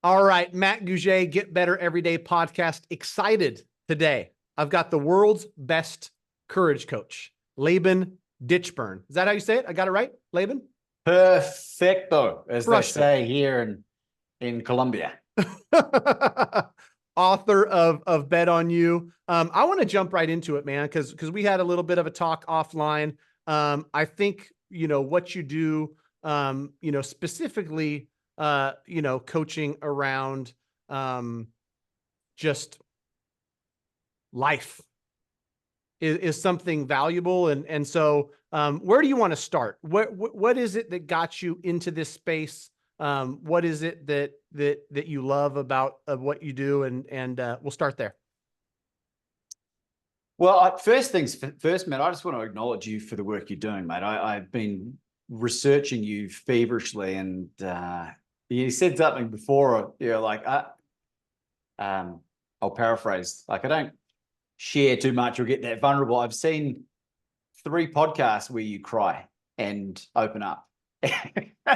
All right, Matt Gouge, Get Better Everyday podcast. Excited today. I've got the world's best courage coach, Laban Ditchburn. Is that how you say it? I got it right, Laban? Perfecto, as they Crushed it. say here in Colombia. Author of Bet on You. I want to jump right into it, man, because we had a little bit of a talk offline. I think, what you do, specifically, coaching around just life is something valuable. And so where do you want to start? What is it that got you into this space? What is it that you love about what you do? And we'll start there. Well, first things first, Matt, I just want to acknowledge you for the work you're doing, mate. I've been researching you feverishly, and you said something before, I'll paraphrase, I don't share too much or get that vulnerable. I've seen 3 podcasts where you cry and open up.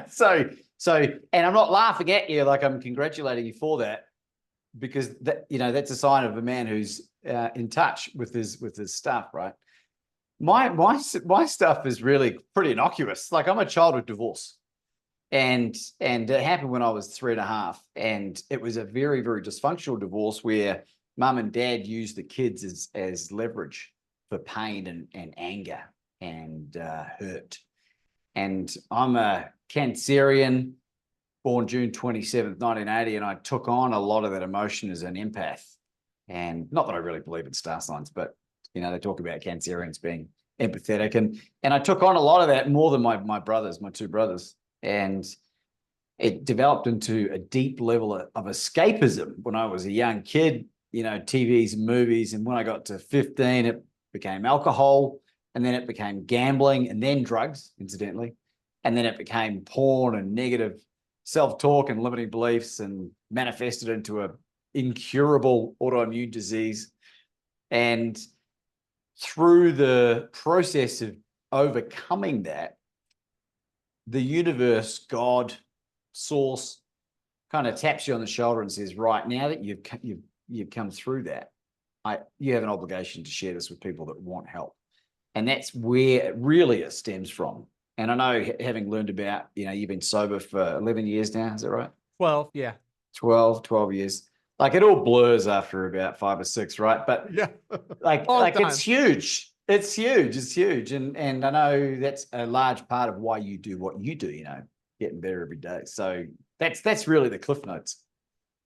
So, and I'm not laughing at you, I'm congratulating you for that, because that's a sign of a man who's in touch with his stuff, right? My stuff is really pretty innocuous. I'm a child of divorce, and it happened when I was 3.5, and it was a very, very dysfunctional divorce where mum and dad used the kids as leverage for pain and anger and hurt. And I'm a Cancerian, born June 27th, 1980, and I took on a lot of that emotion as an empath. And not that I really believe in star signs, but they talk about Cancerians being empathetic, and I took on a lot of that more than my 2 brothers, and it developed into a deep level of escapism when I was a young kid. TVs and movies, and when I got to 15, it became alcohol, and then it became gambling, and then drugs, incidentally, and then it became porn and negative self-talk and limiting beliefs, and manifested into a incurable autoimmune disease. And through the process of overcoming that, the universe, God, source, kind of taps you on the shoulder and says, right, now that you've come through that, you have an obligation to share this with people that want help. And that's where it stems from. And I know, having learned about, you've been sober for 11 years now, is that right? 12, yeah. 12 years. It all blurs after about 5 or 6, right? But yeah, it's huge. It's huge. And I know that's a large part of why you do what you do, getting better every day. So that's really the cliff notes.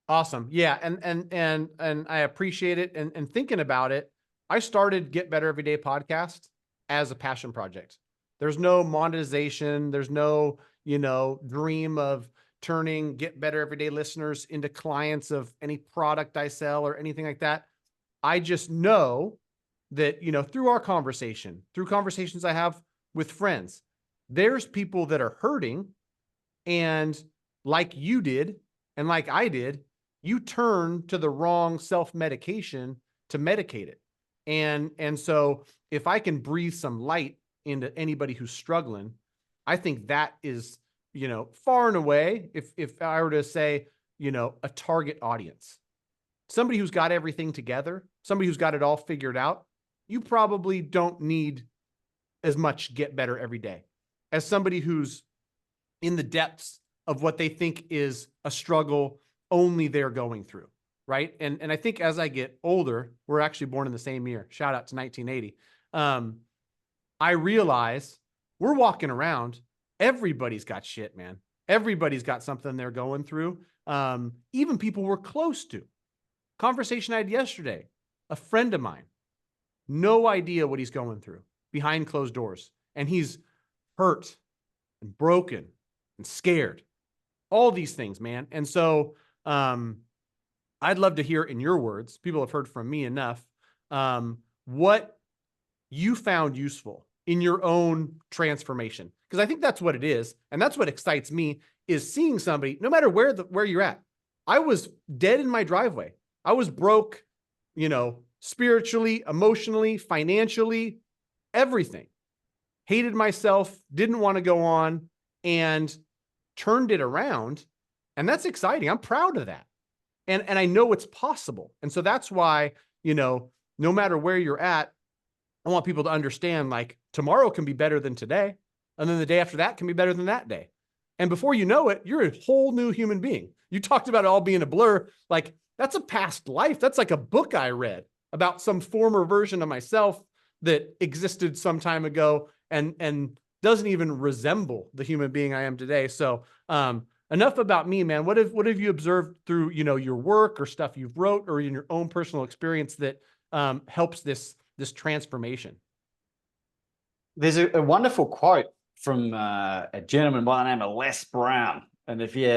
Awesome. Yeah. And I appreciate it. And thinking about it, I started Get Better Everyday podcast as a passion project. There's no monetization. There's no, dream of turning Get Better Everyday listeners into clients of any product I sell or anything like that. I just know that, through our conversation, through conversations I have with friends, there's people that are hurting, and like you did, and like I did, you turn to the wrong self-medication to medicate it. And so if I can breathe some light into anybody who's struggling, I think that is, far and away, if I were to say, a target audience, somebody who's got everything together, somebody who's got it all figured out, you probably don't need as much Get Better Every Day as somebody who's in the depths of what they think is a struggle only they're going through, right? And I think as I get older, we're actually born in the same year. Shout out to 1980. I realize we're walking around, everybody's got shit, man. Everybody's got something they're going through. Even people we're close to. Conversation I had yesterday, a friend of mine, no idea what he's going through behind closed doors. And he's hurt and broken and scared. All these things, man. And so I'd love to hear in your words, people have heard from me enough, what you found useful in your own transformation. Because I think that's what it is. And that's what excites me, is seeing somebody, no matter where you're at. I was dead in my driveway. I was broke, spiritually, emotionally, financially, everything. Hated myself, didn't want to go on, and turned it around And that's exciting. I'm proud of that. And I know it's possible. And so that's why, no matter where you're at, I want people to understand, like, tomorrow can be better than today. And then the day after that can be better than that day. And before you know it, you're a whole new human being. You talked about it all being a blur. Like, that's a past life. That's like a book I read about some former version of myself that existed some time ago and doesn't even resemble the human being I am today. So, enough about me, man. What have you observed through, your work or stuff you've wrote or in your own personal experience that helps this transformation? There's a wonderful quote from a gentleman by the name of Les Brown. And if you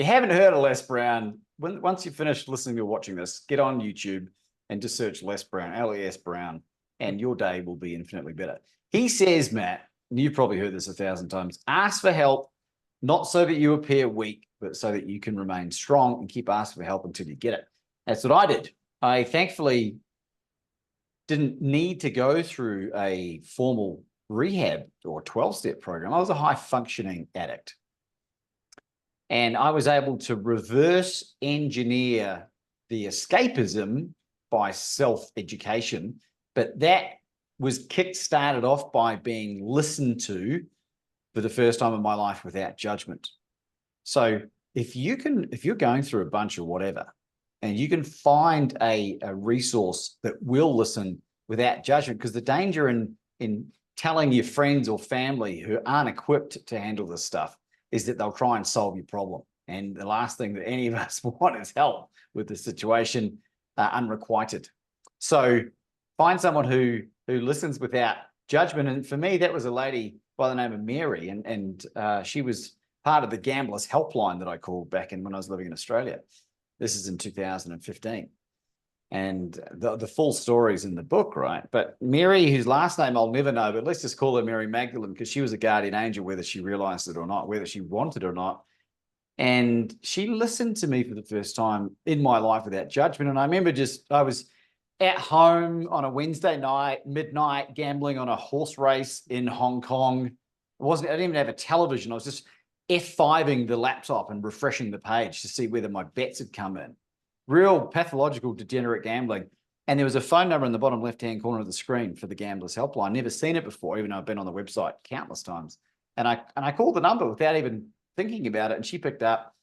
haven't heard of Les Brown, once you finish listening or watching this, get on YouTube and just search Les Brown, Les Brown, and your day will be infinitely better. He says, Matt, and you've probably heard this 1,000 times, ask for help, not so that you appear weak, but so that you can remain strong, and keep asking for help until you get it. That's what I did. I thankfully didn't need to go through a formal rehab or 12-step program. I was a high-functioning addict. And I was able to reverse engineer the escapism by self-education, but that was kick-started off by being listened to for the first time in my life without judgment. So if you're going through a bunch of whatever, and you can find a resource that will listen without judgment, because the danger in telling your friends or family who aren't equipped to handle this stuff is that they'll try and solve your problem. And the last thing that any of us want is help with the situation unrequited. So find someone who listens without judgment. And for me, that was a lady by the name of Mary. And she was part of the Gamblers Helpline that I called back when I was living in Australia. This is in 2015. And the full story's in the book, right? But Mary, whose last name I'll never know, but let's just call her Mary Magdalene, because she was a guardian angel, whether she realized it or not, whether she wanted it or not. And she listened to me for the first time in my life without judgment. And I remember I was at home on a Wednesday night, midnight, gambling on a horse race in Hong Kong. I didn't even have a television. I was just F5ing the laptop and refreshing the page to see whether my bets had come in. Real pathological, degenerate gambling. And there was a phone number in the bottom left-hand corner of the screen for the Gamblers Helpline. Never seen it before, even though I've been on the website countless times. And I called the number without even thinking about it, and she picked up.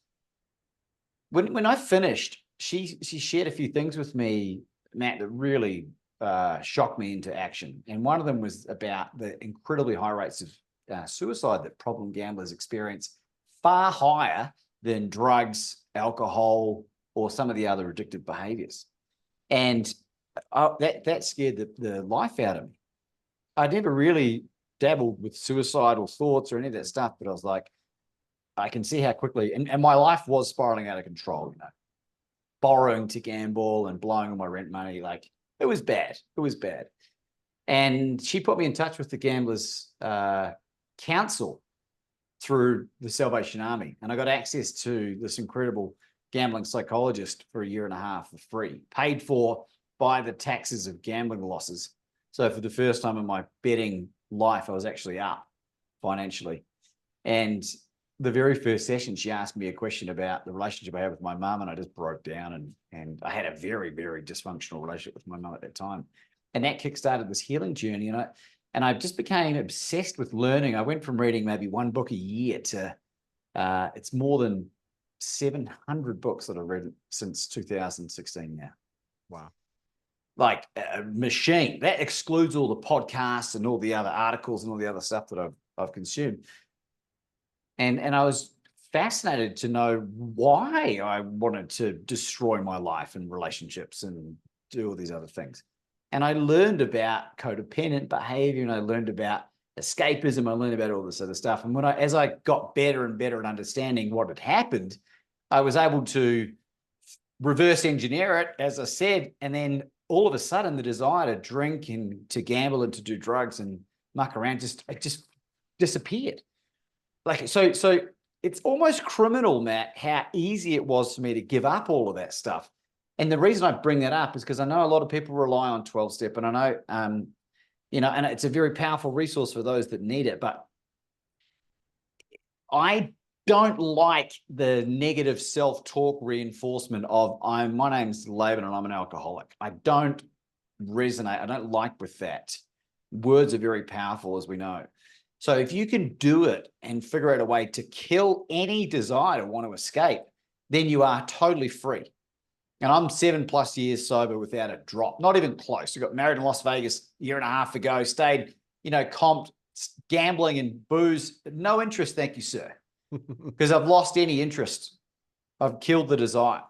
When I finished, she shared a few things with me, Matt, that really shocked me into action. And one of them was about the incredibly high rates of suicide that problem gamblers experience, far higher than drugs, alcohol, or some of the other addictive behaviors. And that scared the life out of me. I never really dabbled with suicidal thoughts or any of that stuff, but I was like, I can see how quickly, and my life was spiraling out of control, borrowing to gamble and blowing all my rent money. Like, it was bad. It was bad. And she put me in touch with the Gamblers Council through the Salvation Army. And I got access to this incredible gambling psychologist for 1.5 years for free, paid for by the taxes of gambling losses. So for the first time in my betting life, I was actually up financially. And the very first session, she asked me a question about the relationship I had with my mum, and I just broke down, and I had a very, very dysfunctional relationship with my mum at that time. And that kickstarted this healing journey. And I just became obsessed with learning. I went from reading maybe one book a year to it's more than 700 books that I've read since 2016 now. Wow. Like a machine. That excludes all the podcasts and all the other articles and all the other stuff that I've consumed. And I was fascinated to know why I wanted to destroy my life and relationships and do all these other things. And I learned about codependent behavior, and I learned about escapism. I learned about all this other stuff. And as I got better and better at understanding what had happened, I was able to reverse engineer it, as I said, and then all of a sudden the desire to drink and to gamble and to do drugs and muck around just disappeared. Like, so it's almost criminal, Matt, how easy it was for me to give up all of that stuff. And the reason I bring that up is because I know a lot of people rely on 12-step, and I know, and it's a very powerful resource for those that need it. But I don't like the negative self-talk reinforcement of my name's Laban and I'm an alcoholic. I don't resonate. I don't like with that. Words are very powerful, as we know. So if you can do it and figure out a way to kill any desire to want to escape, then you are totally free. And I'm 7+ years sober without a drop, not even close. I got married in Las Vegas a year and a half ago, stayed, comped, gambling and booze, no interest, thank you, sir. Because I've lost any interest. I've killed the desire.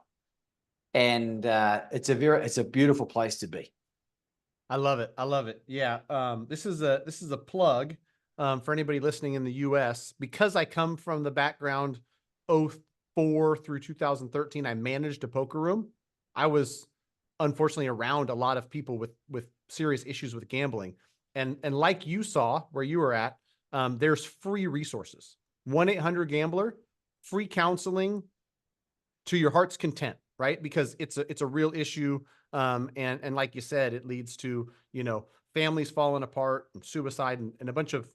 And it's a beautiful place to be. I love it. I love it. Yeah. This is a plug for anybody listening in the US, because I come from the background 2004 through 2013. I managed a poker room. I was unfortunately around a lot of people with serious issues with gambling. And like you saw where you were at, there's free resources. 1-800-GAMBLER, free counseling to your heart's content, right? Because it's a real issue. And like you said, it leads to, families falling apart and suicide and a bunch of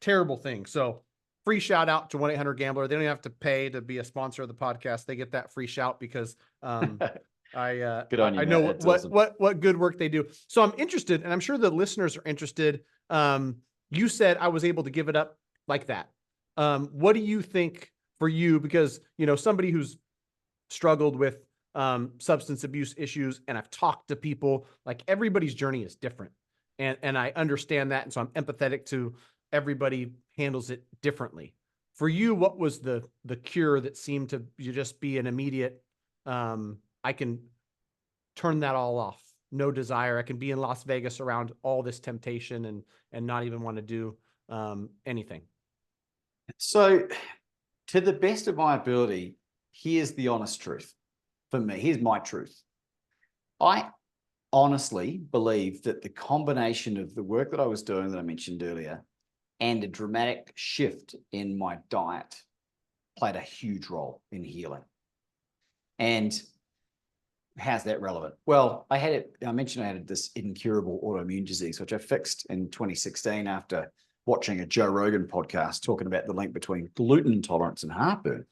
terrible things. So free shout out to 1-800-GAMBLER. They don't even have to pay to be a sponsor of the podcast. They get that free shout because, Good on you, I know Matt. what good work they do. So I'm interested, and I'm sure the listeners are interested. You said I was able to give it up like that. What do you think for you? Because, somebody who's struggled with substance abuse issues, and I've talked to people, like everybody's journey is different. And I understand that. And so I'm empathetic to everybody handles it differently. For you, what was the cure that seemed to just be an immediate, I can turn that all off. No desire. I can be in Las Vegas around all this temptation and not even want to do anything. So to the best of my ability, here's the honest truth for me. Here's my truth. I honestly believe that the combination of the work that I was doing that I mentioned earlier and a dramatic shift in my diet played a huge role in healing. And how's that relevant? Well, I mentioned I had this incurable autoimmune disease, which I fixed in 2016 after watching a Joe Rogan podcast talking about the link between gluten intolerance and heartburn.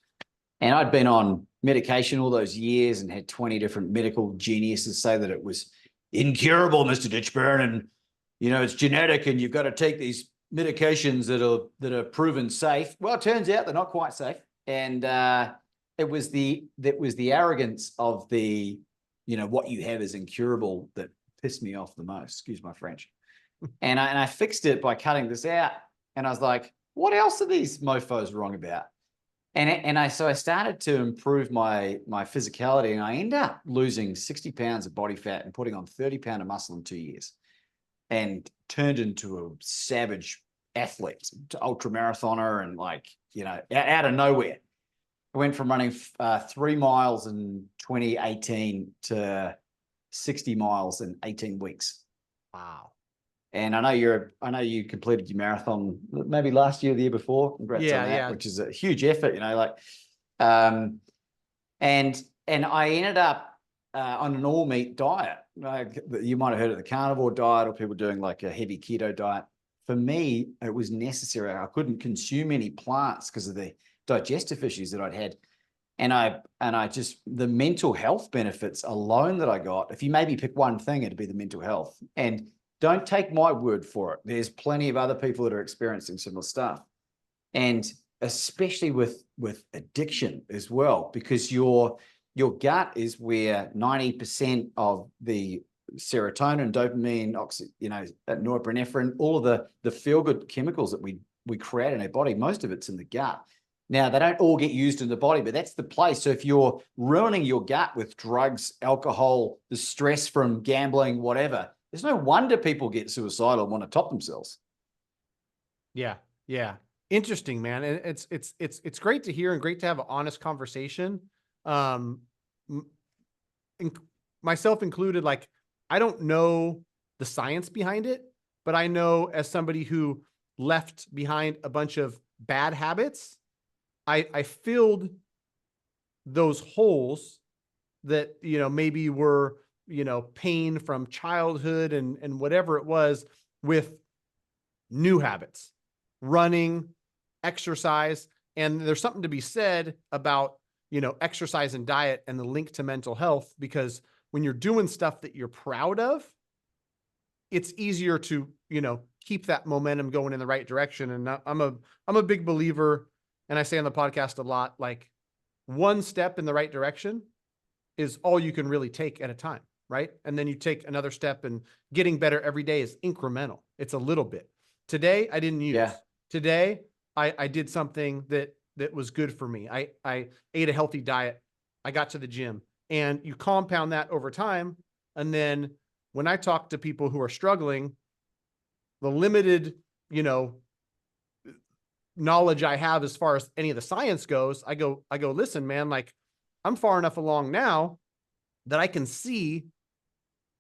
And I'd been on medication all those years and had 20 different medical geniuses say that it was incurable, Mr. Ditchburn, and it's genetic and you've got to take these medications that are proven safe. Well, it turns out they're not quite safe. And it was the arrogance of the, what you have is incurable that pissed me off the most, excuse my French. And I fixed it by cutting this out. And I was like, what else are these mofos wrong about? So I started to improve my physicality, and I ended up losing 60 pounds of body fat and putting on 30 pounds of muscle in 2 years, and turned into a savage athlete, to ultra marathoner, and out of nowhere. I went from running 3 miles in 2018 to 60 miles in 18 weeks. Wow. And I know you completed your marathon maybe last year or the year before. Congrats on that, which is a huge effort, and I ended up on an all meat diet. You might have heard of the carnivore diet, or people doing like a heavy keto diet. For me, it was necessary. I couldn't consume any plants because of the digestive issues that I'd had. And I just, the mental health benefits alone that I got, if you maybe pick one thing, it'd be the mental health. And don't take my word for it. There's plenty of other people that are experiencing similar stuff. And especially with addiction as well, because your gut is where 90% of the serotonin, dopamine, norepinephrine, all of the feel-good chemicals that we create in our body, most of it's in the gut. Now, they don't all get used in the body, but that's the place. So if you're ruining your gut with drugs, alcohol, the stress from gambling, whatever, there's no wonder people get suicidal and want to top themselves. Yeah. Yeah. Interesting, man. And it's great to hear and great to have an honest conversation. Myself included, I don't know the science behind it, but I know as somebody who left behind a bunch of bad habits, I filled those holes that, maybe were, pain from childhood and whatever it was, with new habits, running, exercise. And there's something to be said about, exercise and diet and the link to mental health, because when you're doing stuff that you're proud of, it's easier to, keep that momentum going in the right direction. And I'm a big believer, and I say on the podcast a lot, like, one step in the right direction is all you can really take at a time. Right. And then you take another step, and getting better every day is incremental. It's a little bit. Today, I didn't use. Yeah. Today, I did something that was good for me. I ate a healthy diet. I got to the gym, and you compound that over time. And then when I talk to people who are struggling, the limited, knowledge I have as far as any of the science goes, I go, listen, man, like, I'm far enough along now that I can see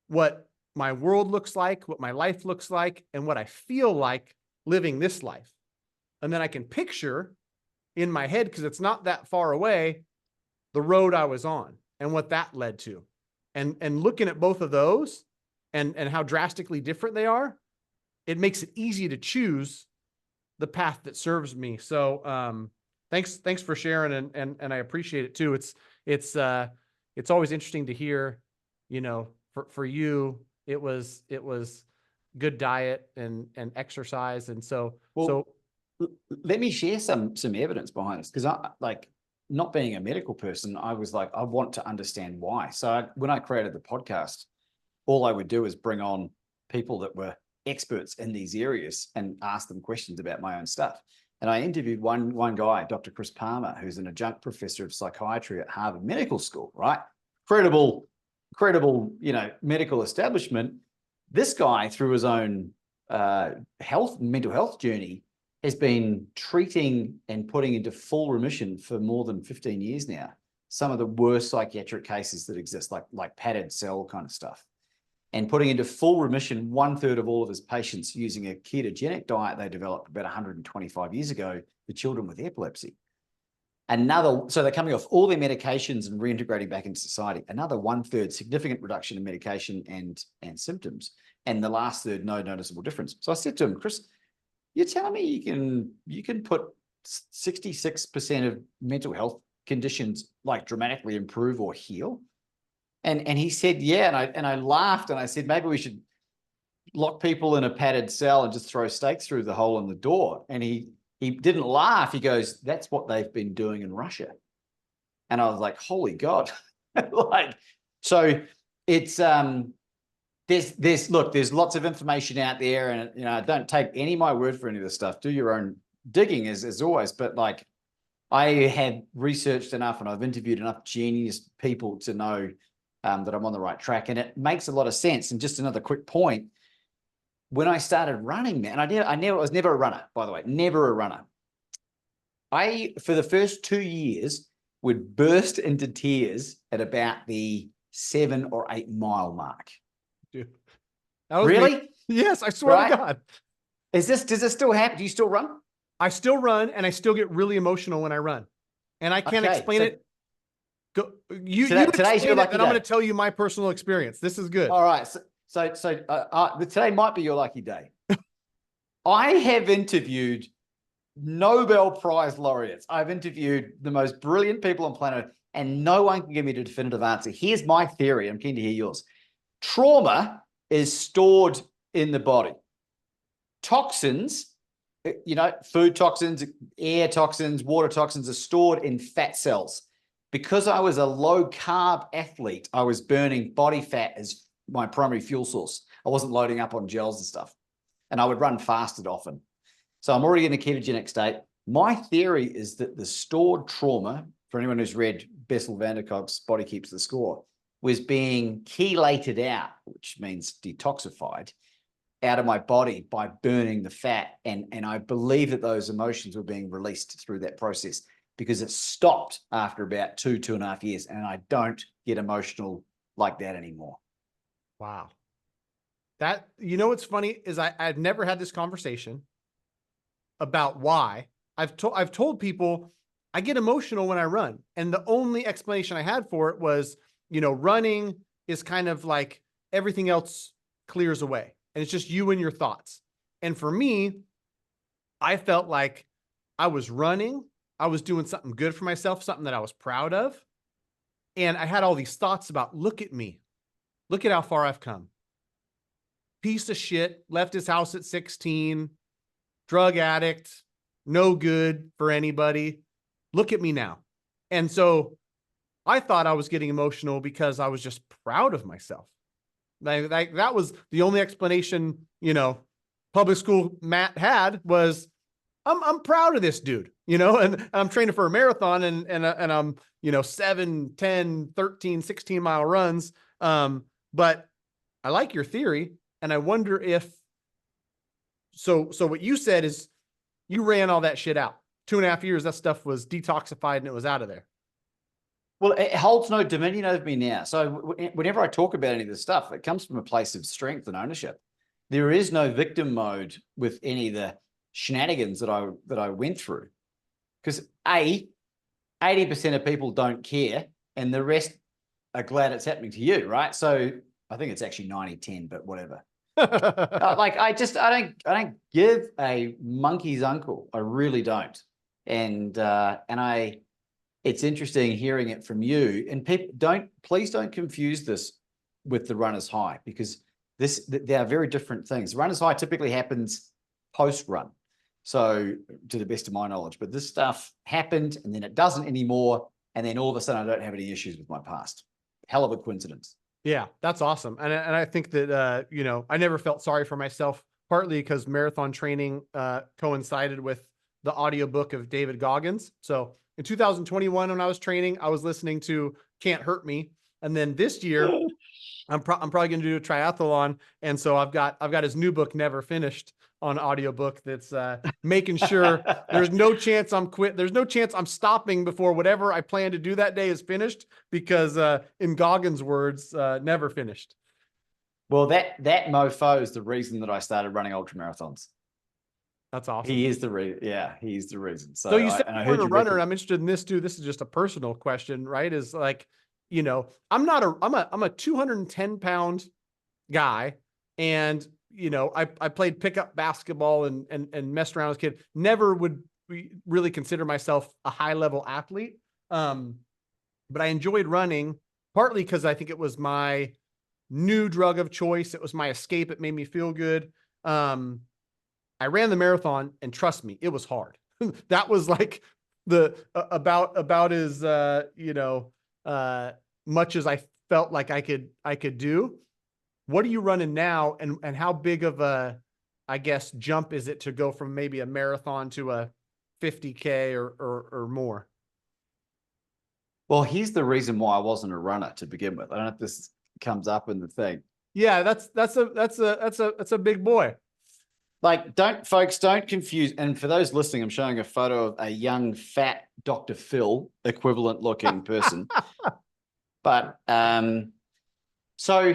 what my world looks like, what my life looks like, and what I feel like living this life. And then I can picture in my head, because it's not that far away, the road I was on and what that led to. And looking at both of those and how drastically different they are, it makes it easy to choose the path that serves me. So thanks for sharing, and I appreciate it too. It's always interesting to hear, for you, it was good diet and exercise. And so, let me share some evidence behind this, because not being a medical person, I was like, I want to understand why. So when I created the podcast, all I would do is bring on people that were experts in these areas and ask them questions about my own stuff. And I interviewed one guy, Dr. Chris Palmer, who's an adjunct professor of psychiatry at Harvard Medical School, right? Credible, medical establishment. This guy, through his own mental health journey, has been treating and putting into full remission for more than 15 years now some of the worst psychiatric cases that exist, like padded cell kind of stuff, and putting into full remission 1/3 of all of his patients using a ketogenic diet they developed about 125 years ago for children with epilepsy. So they're coming off all their medications and reintegrating back into society. Another 1/3 significant reduction in medication and symptoms, and the last third, no noticeable difference. So I said to him, Chris, you're telling me you can put 66% of mental health conditions like dramatically improve or heal? And he said, yeah. And I laughed, and I said, maybe we should lock people in a padded cell and just throw stakes through the hole in the door. And he didn't laugh. He goes, that's what they've been doing in Russia. And I was like, holy God. So it's, there's lots of information out there, and don't take any of my word for any of this stuff. Do your own digging as always. But I have researched enough, and I've interviewed enough genius people to know that I'm on the right track, and it makes a lot of sense. And just another quick point: when I started running, man, I was never a runner, by the way, never a runner. I, for the first 2 years, would burst into tears at about the 7 or 8 mile mark. Dude, really? Me. Yes, I swear to God. Does this still happen? Do you still run? I still run, and I still get really emotional when I run, and I can't explain it. You today's your lucky day. And I'm going to tell you my personal experience. This is good. All right. So today might be your lucky day. I have interviewed Nobel Prize laureates. I've interviewed the most brilliant people on planet, and no one can give me the definitive answer. Here's my theory. I'm keen to hear yours. Trauma is stored in the body. Toxins, food toxins, air toxins, water toxins are stored in fat cells. Because I was a low carb athlete, I was burning body fat as my primary fuel source. I wasn't loading up on gels and stuff. And I would run fasted often. So I'm already in a ketogenic state. My theory is that the stored trauma, for anyone who's read Bessel van der Kolk's Body Keeps the Score, was being chelated out, which means detoxified, out of my body by burning the fat. And I believe that those emotions were being released through that process, because it stopped after about 2.5 years. And I don't get emotional like that anymore. Wow. What's funny is I've never had this conversation about why. I've told people I get emotional when I run. And the only explanation I had for it was, running is kind of like everything else clears away, and it's just you and your thoughts. And for me, I felt like I was running, I was doing something good for myself, something that I was proud of. And I had all these thoughts about, look at me. Look at how far I've come. Piece of shit, left his house at 16, drug addict, no good for anybody. Look at me now. And so I thought I was getting emotional because I was just proud of myself. Like that was the only explanation, public school Matt had was, I'm proud of this dude, and I'm training for a marathon and I'm, 7, 10, 13, 16 mile runs. But I like your theory. And I wonder if, so what you said is you ran all that shit out. 2.5 years, that stuff was detoxified and it was out of there. Well, it holds no dominion over me now. So whenever I talk about any of this stuff, it comes from a place of strength and ownership. There is no victim mode with any of the shenanigans that I went through. Because 80% of people don't care and the rest are glad it's happening to you, right? So I think it's actually 90-10, but whatever. I don't give a monkey's uncle. I really don't. And it's interesting hearing it from you. And people please don't confuse this with the runner's high, because they are very different things. Runner's high typically happens post-run. So to the best of my knowledge, but this stuff happened and then it doesn't anymore. And then all of a sudden I don't have any issues with my past. Hell of a coincidence. Yeah, that's awesome. And I think that, I never felt sorry for myself, partly because marathon training coincided with the audiobook of David Goggins. So in 2021, when I was training, I was listening to Can't Hurt Me. And then this year, I'm probably going to do a triathlon. And so I've got his new book, Never Finished, on audiobook that's making sure there's no chance I'm quit. There's no chance I'm stopping before whatever I plan to do that day is finished, because in Goggins' words, never finished. Well, that mofo is the reason that I started running ultra marathons. That's awesome. He is the reason. Yeah, he's the reason. So you said you weren't a runner, and I'm interested in this too. This is just a personal question, right? Is like, I'm a 210-pound guy, and I played pickup basketball and messed around as a kid. Never would really consider myself a high level athlete. But I enjoyed running, partly because I think it was my new drug of choice. It was my escape. It made me feel good. I ran the marathon, and trust me, it was hard. That was like about as, much as I felt like I could do. What are you running now? And how big of a, I guess, jump is it to go from maybe a marathon to a 50K or more? Well, here's the reason why I wasn't a runner to begin with. I don't know if this comes up in the thing. Yeah, that's a big boy. Like, don't confuse. And for those listening, I'm showing a photo of a young, fat Dr. Phil equivalent looking person. But so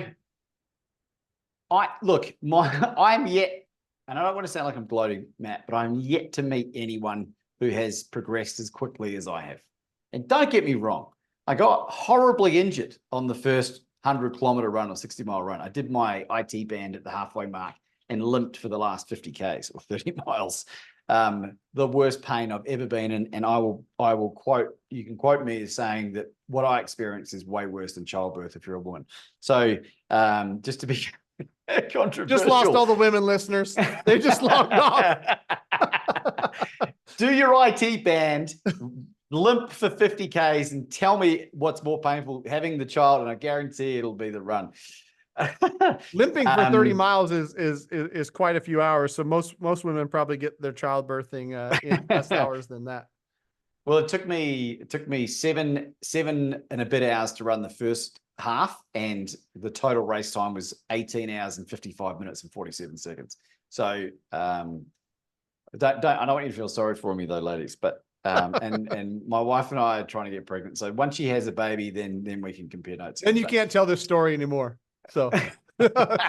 I'm yet, and I don't want to sound like I'm gloating, Matt, but I'm yet to meet anyone who has progressed as quickly as I have. And don't get me wrong, I got horribly injured on the first 100-kilometer run or 60-mile run. I did my IT band at the halfway mark and limped for the last 50 Ks or 30 miles. The worst pain I've ever been in. And I will quote, you can quote me as saying that what I experienced is way worse than childbirth if you're a woman. So just to be controversial. Just lost all the women listeners. They just logged off. Do your IT band, limp for 50 Ks and tell me what's more painful, having the child, and I guarantee it'll be the run. Limping for 30 miles is quite a few hours. So most women probably get their childbirthing in less hours than that. Well, it took me seven and a bit hours to run the first half, and the total race time was 18 hours and 55 minutes and 47 seconds. So I don't want you to feel sorry for me though, ladies, but and my wife and I are trying to get pregnant. So once she has a baby, then we can compare notes. Then you can't tell this story anymore. So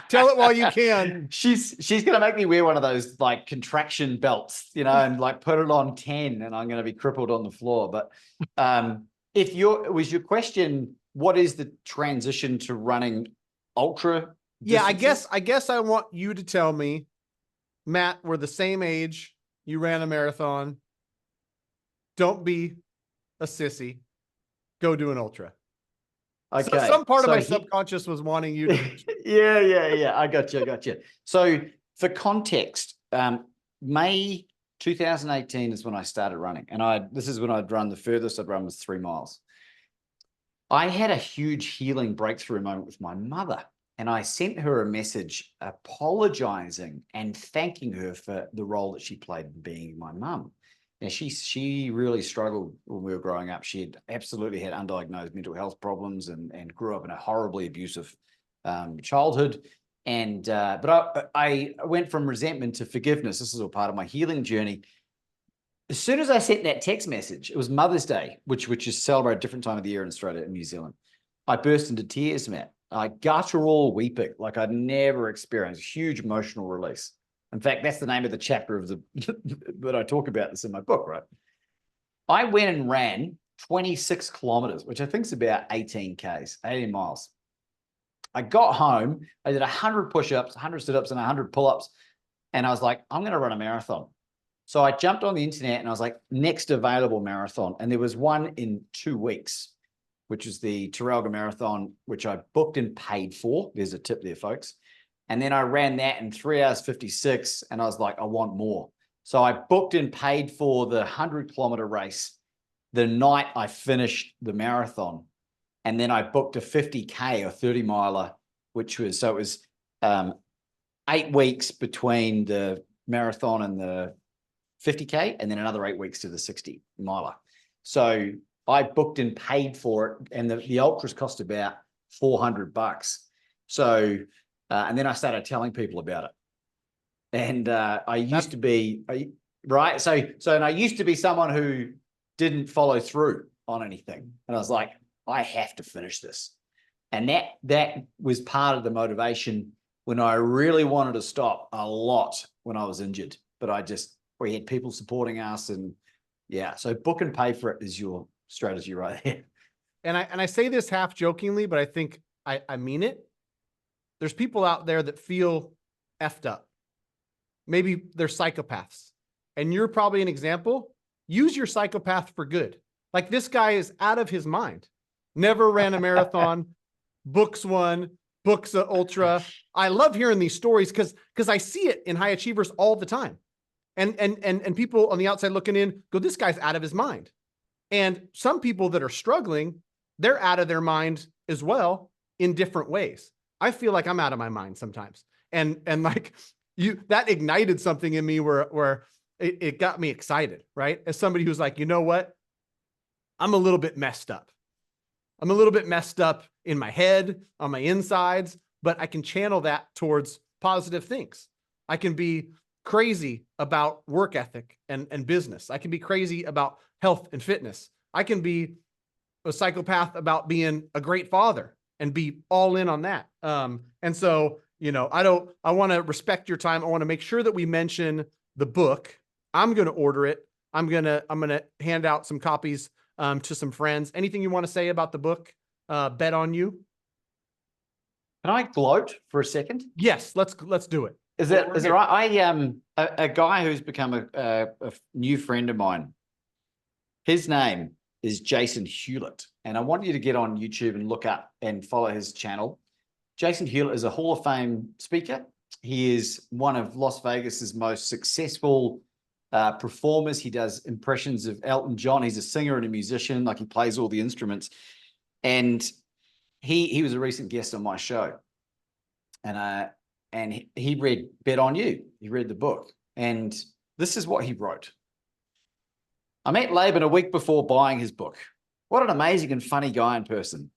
tell it while you can. She's going to make me wear one of those like contraction belts, and like put it on 10, and I'm going to be crippled on the floor. But was your question, what is the transition to running ultra distances? Yeah, I guess I want you to tell me, Matt, we're the same age. You ran a marathon. don't be a sissy. Go do an ultra. Okay. So some part of my he- subconscious was wanting you to. yeah. I got you. So for context, May 2018 is when I started running, and this is when I'd run the furthest I'd run was 3 miles. I had a huge healing breakthrough moment with my mother, and I sent her a message apologizing and thanking her for the role that she played in being my mum. Now, she really struggled when we were growing up. She had absolutely had undiagnosed mental health problems and grew up in a horribly abusive childhood. And but I went from resentment to forgiveness. This is all part of my healing journey. As soon as I sent that text message, it was Mother's Day, which is celebrated a different time of the year in Australia and New Zealand. I burst into tears, Matt. I guttural weeping like I'd never experienced. Huge emotional release. In fact, that's the name of the chapter of the that I talk about this in my book, right? I went and ran 26 kilometers, which I think is about 18 miles. I got home, I did 100 push-ups, 100 sit-ups, and 100 pull-ups, and I was like, I'm going to run a marathon. So I jumped on the internet and I was like, next available marathon. And there was one in 2 weeks, which is the Terralga Marathon, which I booked and paid for. There's a tip there, folks. And then I ran that in 3 hours 56, and I was like, I want more. So I booked and paid for the 100-kilometer race the night I finished the marathon. And then I booked a 50K or 30-miler, so it was 8 weeks between the marathon and the 50K, and then another 8 weeks to the 60-miler. So I booked and paid for it, and the ultras cost about $400. So, and then I started telling people about it. And I used to be, right? So, and I used to be someone who didn't follow through on anything. And I was like, I have to finish this. And that was part of the motivation when I really wanted to stop a lot when I was injured. But we had people supporting us, and yeah, so book and pay for it is your strategy right there. And I say this half jokingly, but I think I mean it. There's people out there that feel effed up. Maybe they're psychopaths, and you're probably an example. Use your psychopath for good. Like, this guy is out of his mind. Never ran a marathon, books one, books an ultra. I love hearing these stories because I see it in high achievers all the time. And people on the outside looking in go, this guy's out of his mind. And some people that are struggling, they're out of their mind as well in different ways. I feel like I'm out of my mind sometimes. And like that ignited something in me where it got me excited, right? As somebody who's like, you know what? I'm a little bit messed up. I'm a little bit messed up in my head, on my insides, but I can channel that towards positive things. I can be crazy about work ethic and business. I can be crazy about health and fitness. I can be a psychopath about being a great father and be all in on that. And so, I want to respect your time. I want to make sure that we mention the book. I'm going to order it. I'm going to hand out some copies to some friends. Anything you want to say about the book? Bet on You. Can I gloat for a second? Yes, let's do it. Is it right? A guy who's become a new friend of mine. His name is Jason Hewlett, and I want you to get on YouTube and look up and follow his channel. Jason Hewlett is a Hall of Fame speaker. He is one of Las Vegas's most successful performers. He does impressions of Elton John. He's a singer and a musician, like he plays all the instruments. And he was a recent guest on my show. And he read Bet on You. He read the book. And this is what he wrote. I met Laban a week before buying his book. What an amazing and funny guy in person.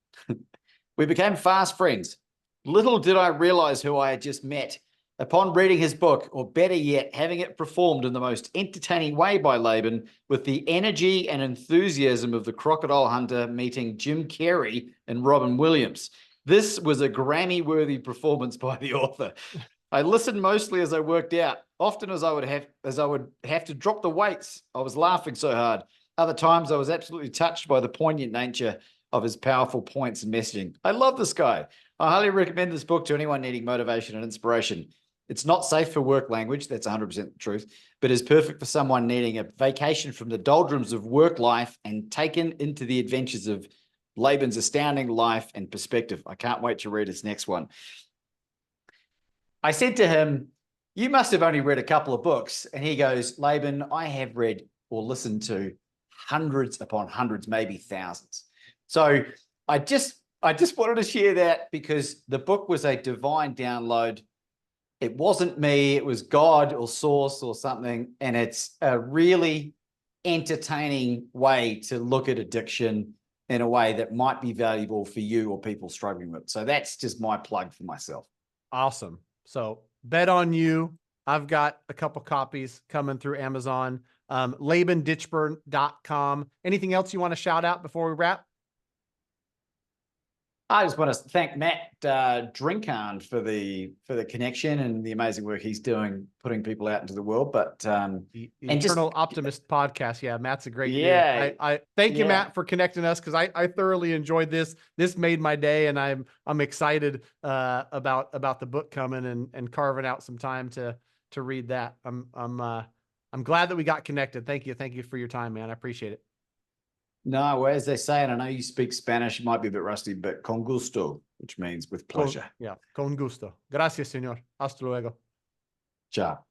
We became fast friends. Little did I realize who I had just met. Upon reading his book, or better yet, having it performed in the most entertaining way by Laban, with the energy and enthusiasm of the crocodile hunter meeting Jim Carrey and Robin Williams. This was a Grammy-worthy performance by the author. I listened mostly as I worked out, often as I would have to drop the weights. I was laughing so hard. Other times I was absolutely touched by the poignant nature of his powerful points and messaging. I love this guy. I highly recommend this book to anyone needing motivation and inspiration. It's not safe for work language. That's 100% the truth, but is perfect for someone needing a vacation from the doldrums of work life and taken into the adventures of Laban's astounding life and perspective. I can't wait to read his next one. I said to him, you must have only read a couple of books. And he goes, Laban, I have read or listened to hundreds upon hundreds, maybe thousands. So I just wanted to share that because the book was a divine download. It wasn't me, it was God or source or something. And it's a really entertaining way to look at addiction in a way that might be valuable for you or people struggling with. So that's just my plug for myself. Awesome. So bet on you. I've got a couple copies coming through Amazon. LabanDitchburn.com. Anything else you want to shout out before we wrap? I just want to thank Matt Drinkard for the connection and the amazing work he's doing, putting people out into the world. But The Eternal Optimist podcast. Yeah, Matt's a great dude. Yeah. I thank you, Matt, for connecting us because I thoroughly enjoyed this. This made my day, and I'm excited about the book coming and carving out some time to read that. I'm glad that we got connected. Thank you for your time, man. I appreciate it. No, well, as they say, and I know you speak Spanish, it might be a bit rusty, but con gusto, which means with pleasure. Con gusto. Gracias, señor. Hasta luego. Ciao.